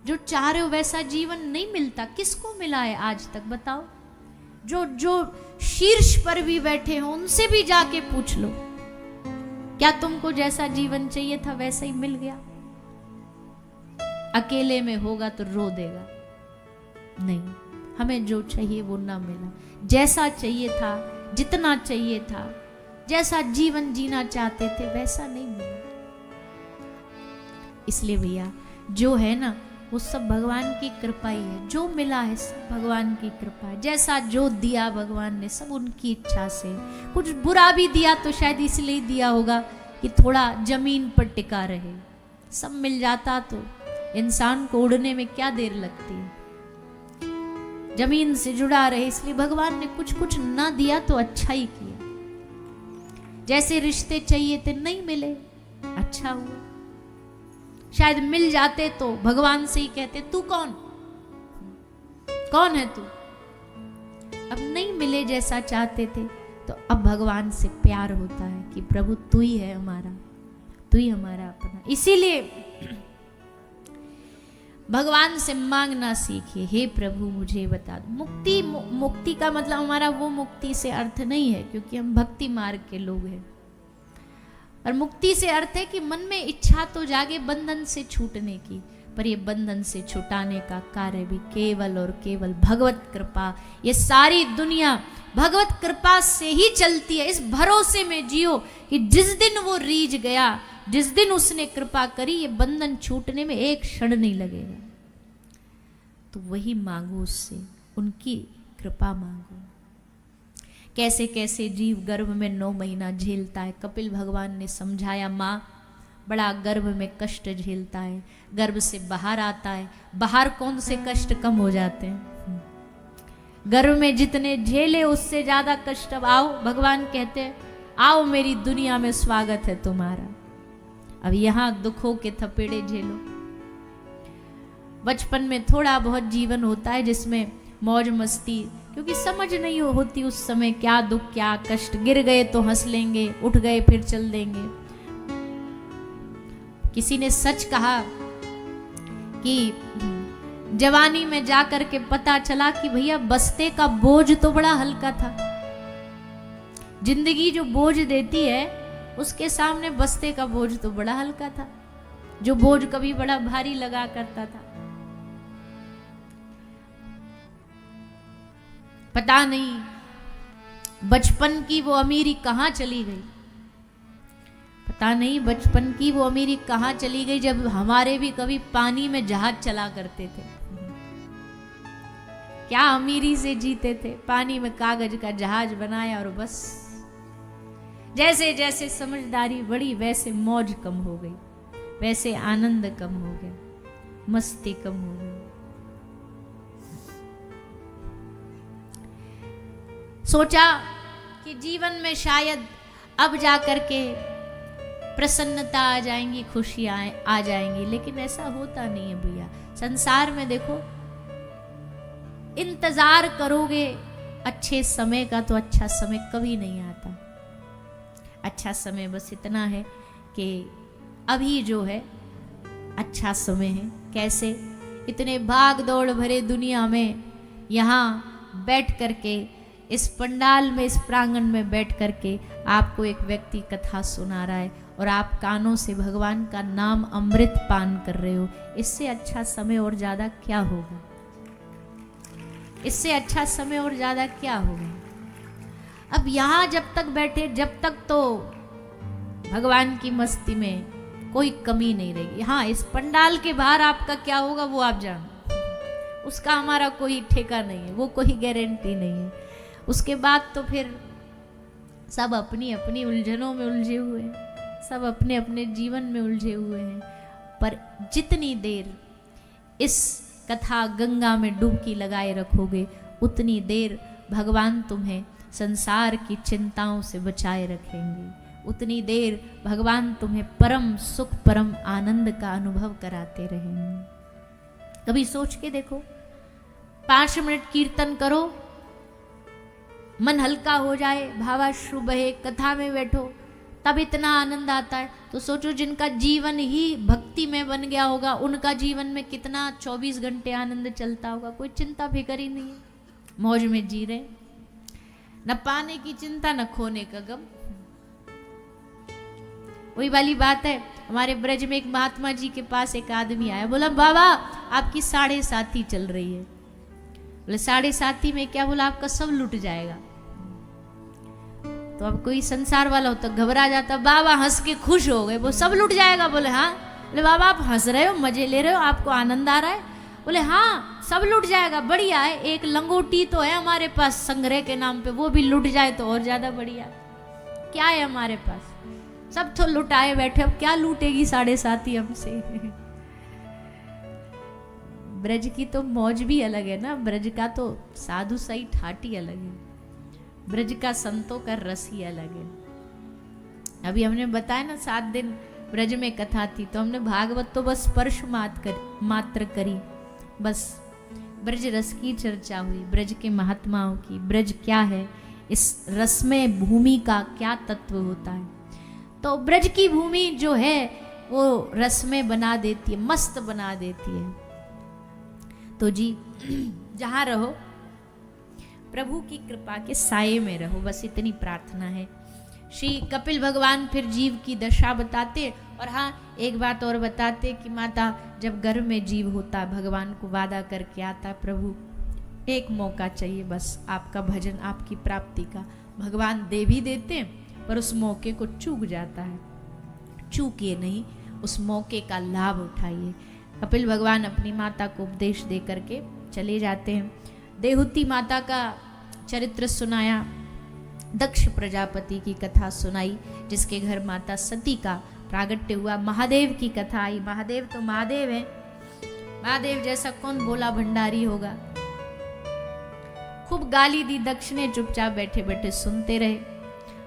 जो चाह रहे हो वैसा जीवन नहीं मिलता। किसको मिला है आज तक बताओ? जो जो शीर्ष पर भी बैठे हो उनसे भी जाके पूछ लो, क्या तुमको जैसा जीवन चाहिए था वैसा ही मिल गया? अकेले में होगा तो रो देगा, नहीं, हमें जो चाहिए वो ना मिला। जैसा चाहिए था, जितना चाहिए था, जैसा जीवन जीना चाहते थे वैसा नहीं मिला। इसलिए भैया जो है ना वो सब भगवान की कृपा ही है। जो मिला है सब भगवान की कृपा है। जैसा जो दिया भगवान ने सब उनकी इच्छा से। कुछ बुरा भी दिया तो शायद इसलिए दिया होगा कि थोड़ा जमीन पर टिका रहे। सब मिल जाता तो इंसान को उड़ने में क्या देर लगती है, जमीन से जुड़ा रहे, इसलिए भगवान ने कुछ कुछ ना दिया तो अच्छा ही किया। जैसे रिश्ते चाहिए थे नहीं मिले, अच्छा हुआ। शायद मिल जाते तो भगवान से ही कहते तू कौन, कौन है तू। अब नहीं मिले जैसा चाहते थे तो अब भगवान से प्यार होता है कि प्रभु तू ही है हमारा, तू ही हमारा अपना। इसीलिए भगवान से मांगना सीखिए, हे प्रभु मुझे बता दो। मुक्ति, मुक्ति का मतलब हमारा वो मुक्ति से अर्थ नहीं है, क्योंकि हम भक्ति मार्ग के लोग हैं। और मुक्ति से अर्थ है कि मन में इच्छा तो जागे बंधन से छूटने की, पर ये बंधन से छुटाने का कार्य भी केवल और केवल भगवत कृपा। ये सारी दुनिया भगवत कृपा से ही चलती है। इस भरोसे में जियो कि जिस दिन वो रीझ गया, जिस दिन उसने कृपा करी, ये बंधन छूटने में एक क्षण नहीं लगेगा। तो वही मांगो उससे, उनकी कृपा मांगो। कैसे कैसे जीव गर्भ में 9 महीना झेलता है। कपिल भगवान ने समझाया, माँ बड़ा गर्भ में कष्ट झेलता है, गर्भ से बाहर आता है, बाहर कौन से कष्ट कम हो जाते हैं। गर्भ में जितने झेले उससे ज्यादा कष्ट अब आओ, भगवान कहते हैं आओ मेरी दुनिया में स्वागत है तुम्हारा। अब यहां दुखों के थपेड़े झेलो। बचपन में थोड़ा बहुत जीवन होता है जिसमें मौज मस्ती, क्योंकि समझ नहीं होती उस समय क्या दुख क्या कष्ट। गिर गए तो हंस लेंगे, उठ गए फिर चल देंगे। किसी ने सच कहा कि जवानी में जाकर के पता चला कि भैया बस्ते का बोझ तो बड़ा हल्का था। जिंदगी जो बोझ देती है उसके सामने बस्ते का बोझ तो बड़ा हल्का था, जो बोझ कभी बड़ा भारी लगा करता था। पता नहीं बचपन की वो अमीरी कहां चली गई, पता नहीं बचपन की वो अमीरी कहां चली गई, जब हमारे भी कभी पानी में जहाज चला करते थे। क्या अमीरी से जीते थे, पानी में कागज का जहाज बनाया और बस। जैसे जैसे समझदारी बढ़ी वैसे मौज कम हो गई, वैसे आनंद कम हो गया, मस्ती कम हो गई। सोचा कि जीवन में शायद अब जाकर के प्रसन्नता आ जाएंगी, खुशियां आ जाएंगी, लेकिन ऐसा होता नहीं है भैया। संसार में देखो, इंतजार करोगे अच्छे समय का तो अच्छा समय कभी नहीं आता। अच्छा समय बस इतना है कि अभी जो है अच्छा समय है। कैसे? इतने भाग दौड़ भरे दुनिया में यहाँ बैठ करके, इस पंडाल में, इस प्रांगण में बैठ करके आपको एक व्यक्ति कथा सुना रहा है और आप कानों से भगवान का नाम अमृत पान कर रहे हो। इससे अच्छा समय और ज्यादा क्या होगा? इससे अच्छा समय और ज्यादा क्या होगा? अब यहां जब तक बैठे, जब तक तो भगवान की मस्ती में कोई कमी नहीं रहेगी। हाँ, इस पंडाल के बाहर आपका क्या होगा वो आप जानो, उसका हमारा कोई ठेका नहीं है, वो कोई गारंटी नहीं है। उसके बाद तो फिर सब अपनी अपनी उलझनों में उलझे हुए हैं, सब अपने अपने जीवन में उलझे हुए हैं। पर जितनी देर इस कथा गंगा में डुबकी लगाए रखोगे, उतनी देर भगवान तुम्हें संसार की चिंताओं से बचाए रखेंगे, उतनी देर भगवान तुम्हें परम सुख, परम आनंद का अनुभव कराते रहेंगे। कभी सोच के देखो, 5 मिनट कीर्तन करो, मन हल्का हो जाए, भावाश्रु बहे, कथा में बैठो, तब इतना आनंद आता है। तो सोचो जिनका जीवन ही भक्ति में बन गया होगा, उनका जीवन में कितना 24 घंटे आनंद चलता होगा। कोई चिंता फिक्र ही नहीं है, मौज में जी रहे, न पाने की चिंता न खोने का गम। वही वाली बात है, हमारे ब्रज में एक महात्मा जी के पास एक आदमी आया, बोला बाबा आपकी 7.5 चल रही है। बोले 7.5 में क्या? बोला आपका सब लुट जाएगा। तो अब कोई संसार वाला हो तो घबरा जाता, बाबा हंस के खुश हो गए, वो सब लुट जाएगा। बोले हाँ। बोले बाबा आप हंस रहे हो, मजे ले रहे हो, आपको आनंद आ रहा है? बोले हाँ सब लुट जाएगा, बढ़िया है। एक लंगोटी तो है हमारे पास संग्रह के नाम पे, वो भी लुट जाए तो और ज्यादा बढ़िया। क्या है हमारे पास? सब तो लुटाए बैठे, अब क्या लूटेगी 7.5 हमसे। ब्रज की तो मौज भी अलग है ना, ब्रज का तो साधु सही ठाटी अलग है, ब्रज का संतों का रस ही अलग है। अभी हमने बताया ना 7 दिन ब्रज में कथा थी, तो हमने भागवत तो बस स्पर्श मात्र करी, बस ब्रज रस की चर्चा हुई, ब्रज के महात्माओं की, ब्रज क्या है, इस रस में भूमि का क्या तत्व होता है। तो ब्रज की भूमि जो है वो रस में बना देती है, मस्त बना देती है। तो जी जहाँ रहो प्रभु की कृपा के साये में रहो, बस इतनी प्रार्थना है। श्री कपिल भगवान फिर जीव की दशा बताते, और हाँ एक बात और बताते कि माता जब गर्भ में जीव होता है, भगवान को वादा करके आता है, प्रभु एक मौका चाहिए बस आपका भजन, आपकी प्राप्ति का। भगवान दे भी देते पर उस मौके को चूक जाता है। चूकिए नहीं, उस मौके का लाभ उठाइए। कपिल भगवान अपनी माता को उपदेश दे करके चले जाते हैं। देहूती माता का चरित्र सुनाया, दक्ष प्रजापति की कथा सुनाई, जिसके घर माता सती का प्रागट्य हुआ। महादेव की कथा आई, महादेव तो महादेव है, महादेव जैसा कौन भोला भंडारी होगा। खूब गाली दी दक्ष ने, चुपचाप बैठे बैठे सुनते रहे।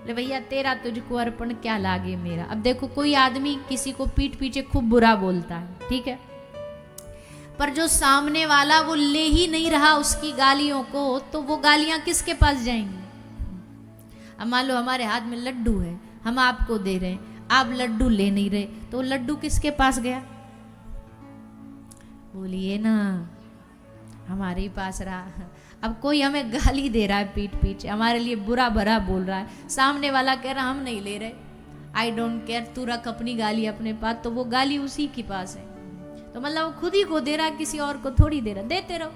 ले भैया तेरा तुझको अर्पण क्या लागे मेरा। अब देखो कोई आदमी किसी को पीठ पीछे खूब बुरा बोलता है, ठीक है, पर जो सामने वाला वो ले ही नहीं रहा उसकी गालियों को, तो वो गालियां किसके पास जाएंगी। अब मान लो हमारे हाथ में लड्डू है, हम आपको दे रहे हैं, आप लड्डू ले नहीं रहे, तो लड्डू किसके पास गया? बोलिए ना, हमारे ही पास रहा। अब कोई हमें गाली दे रहा है पीठ पीछे, हमारे लिए बुरा भरा बोल रहा है, सामने वाला कह रहा हम नहीं ले रहे, आई डोंट केयर, तू रख अपनी गाली अपने पास, तो वो गाली उसी के पास है। तो मतलब वो खुद ही को दे रहा है, किसी और को थोड़ी दे रहा। देते रहो,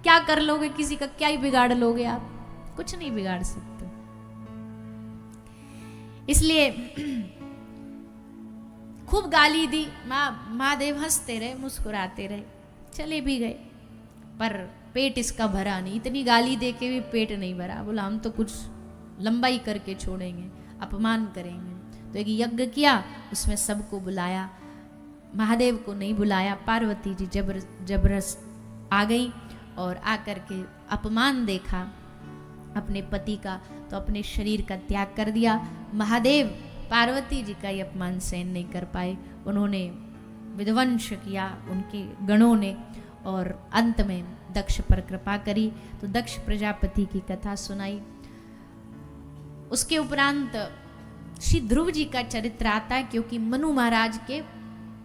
क्या कर लोगे, किसी का क्या ही बिगाड़ लोगे आप, कुछ नहीं बिगाड़ सकते। इसलिए खूब गाली दी, महादेव हंसते रहे, मुस्कुराते रहे, चले भी गए, पर पेट इसका भरा नहीं। इतनी गाली दे के भी पेट नहीं भरा। बोला हम तो कुछ लंबाई करके छोड़ेंगे, अपमान करेंगे। तो एक यज्ञ किया, उसमें सबको बुलाया, महादेव को नहीं बुलाया। पार्वती जी जबरस आ गई और आकर के अपमान देखा अपने पति का, तो अपने शरीर का त्याग कर दिया। महादेव पार्वती जी का ये अपमान सहन नहीं कर पाए, उन्होंने विध्वंस किया उनके गणों ने, और अंत में दक्ष पर कृपा करी। तो दक्ष प्रजापति की कथा सुनाई। उसके उपरांत श्री ध्रुव जी का चरित्र आता है, क्योंकि मनु महाराज के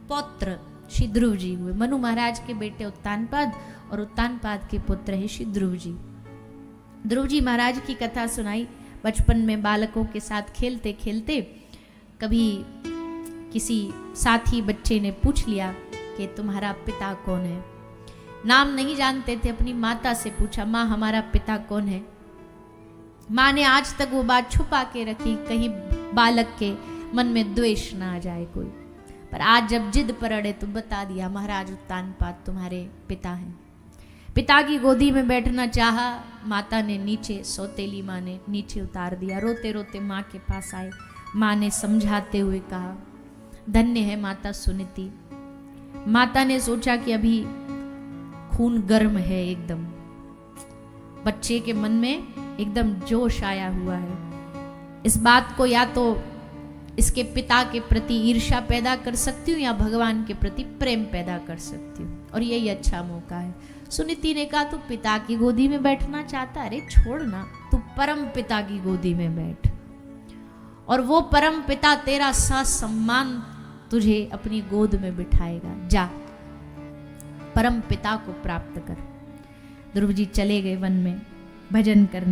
पौत्र श्री ध्रुव जी हुए। मनु महाराज के बेटे उत्तानपाद और उत्तानपाद के पुत्र है श्री ध्रुव जी। ध्रुव जी महाराज की कथा सुनाई। बचपन में बालकों के साथ खेलते खेलते कभी किसी साथी बच्चे ने पूछ लिया कि तुम्हारा पिता कौन है। नाम नहीं जानते थे, अपनी माता से पूछा, माँ हमारा पिता कौन है। माँ ने आज तक वो बात छुपा के रखी, कहीं बालक के मन में द्वेष ना आ जाए कोई। पर आज जब जिद पर अड़े तो बता दिया, महाराज उत्तानपाद तुम्हारे पिता हैं। पिता की गोदी में बैठना चाहा, माता ने नीचे, सौतेली माँ ने नीचे उतार दिया। रोते रोते माँ के पास आए, माँ ने समझाते हुए कहा, धन्य है माता सुनीति। माता ने सोचा कि अभी खून गर्म है, एकदम बच्चे के मन में एकदम जोश आया हुआ है। इस बात को या तो इसके पिता के प्रति ईर्ष्या पैदा कर सकती हूँ या भगवान के प्रति प्रेम पैदा कर सकती हूँ, और यही अच्छा मौका है। सुनीति ने कहा, तू पिता की गोदी में बैठना चाहता, अरे छोड़ ना, तू परम पिता की गोदी में बैठ। और वो परम पिता तेरा सा सम्मान तुझे अपनी गोद में बिठाएगा। जा परम पिता को प्राप्त कर। ध्रुव जी चले गए वन में भजन करने।